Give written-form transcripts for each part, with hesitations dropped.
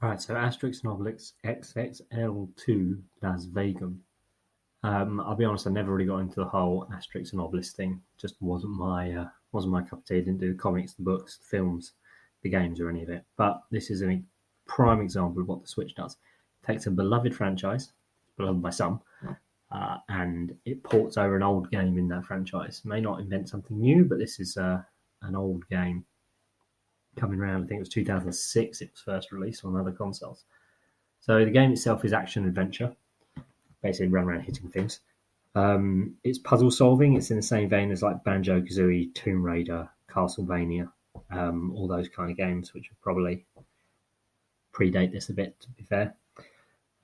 Right, so Asterix and Obelix XXL2 Las Vegas. I'll be honest, I never really got into the whole Asterix and Obelix thing. Just wasn't my cup of tea. I didn't do the comics, the books, the films, the games, or any of it. But this is a prime example of what the Switch does. It takes a beloved franchise, beloved by some, and it ports over an old game in that franchise. It may not invent something new, but this is an old game coming around. I think it was 2006. It was first released on other consoles. So the game itself is action adventure. Basically run around hitting things. It's puzzle solving. It's in the same vein as like Banjo-Kazooie, Tomb Raider, Castlevania, all those kind of games, which would probably predate this a bit, to be fair.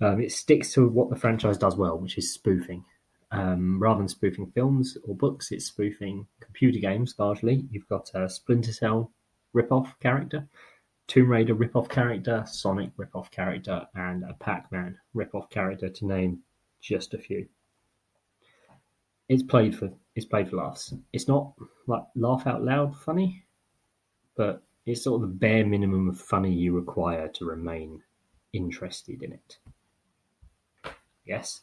It sticks to what the franchise does well, which is spoofing. Rather than spoofing films or books, it's spoofing computer games largely. You've got a Splinter Cell rip-off character, Tomb Raider rip-off character, Sonic rip-off character, and a Pac-Man rip-off character, to name just a few. It's played for laughs. It's not like laugh out loud funny, but it's sort of the bare minimum of funny you require to remain interested in it. Yes.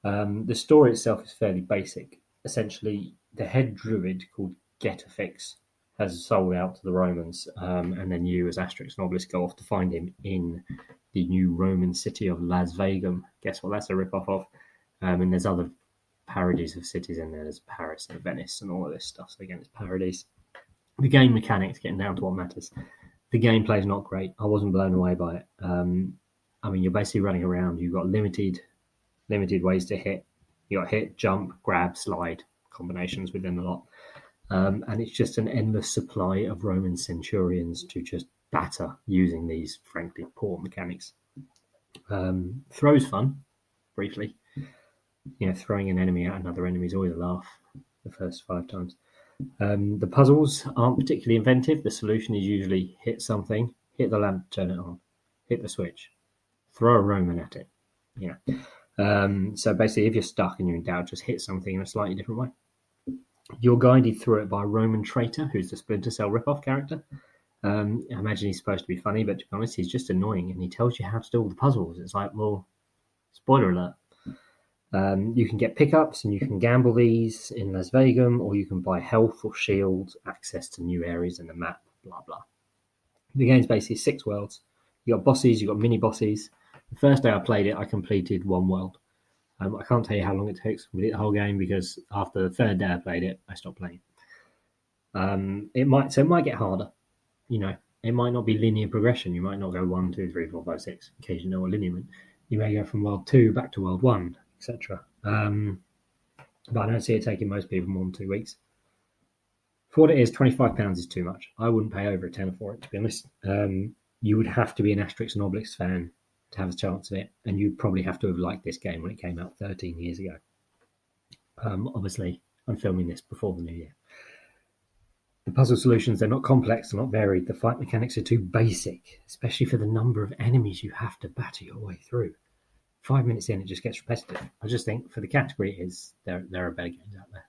The story itself is fairly basic. Essentially, the head druid called Getafix has sold out to the Romans, and then you, as Asterix and Obelisk, go off to find him in the new Roman city of Las Vegas. Guess what? That's a rip-off of. And there's other parodies of cities in there. There's Paris and Venice and all of this stuff. So again, it's parodies. The game mechanics, getting down to what matters. The gameplay is not great. I wasn't blown away by it. You're basically running around. You've got limited ways to hit. You got hit, jump, grab, slide combinations within the lot. And it's just an endless supply of Roman centurions to just batter using these, frankly, poor mechanics. Throws fun, briefly. Throwing an enemy at another enemy is always a laugh the first 5 times. The puzzles aren't particularly inventive. The solution is usually hit something, hit the lamp, turn it on, hit the switch, throw a Roman at it. So basically, if you're stuck and you're in doubt, just hit something in a slightly different way. You're guided through it by a Roman traitor, who's the Splinter Cell rip-off character. I imagine he's supposed to be funny, but to be honest, he's just annoying, and he tells you how to do all the puzzles. It's like, well, spoiler alert. You can get pickups, and you can gamble these in Las Vegas, or you can buy health or shield, access to new areas in the map, blah, blah. The game's basically 6 worlds. You got bosses, you got mini-bosses. The first day I played it, I completed 1 world. I can't tell you how long it takes to complete the whole game, because after the 3rd day I played it, I stopped playing. It might get harder. It might not be linear progression. You might not go 1, 2, 3, 4, 5, 6. In case you know what linear means. You may go from world 2 back to world 1, etc. But I don't see it taking most people more than 2 weeks. For what it is, £25 is too much. I wouldn't pay over a tenner for it, to be honest. You would have to be an Asterix and Obelix fan to have a chance of it, and you'd probably have to have liked this game when it came out 13 years ago. Obviously, I'm filming this before the new year. The puzzle solutions, they're not complex, they're not varied. The fight mechanics are too basic, especially for the number of enemies you have to batter your way through. 5 minutes in, it just gets repetitive. I just think for the category it is, there are better games out there.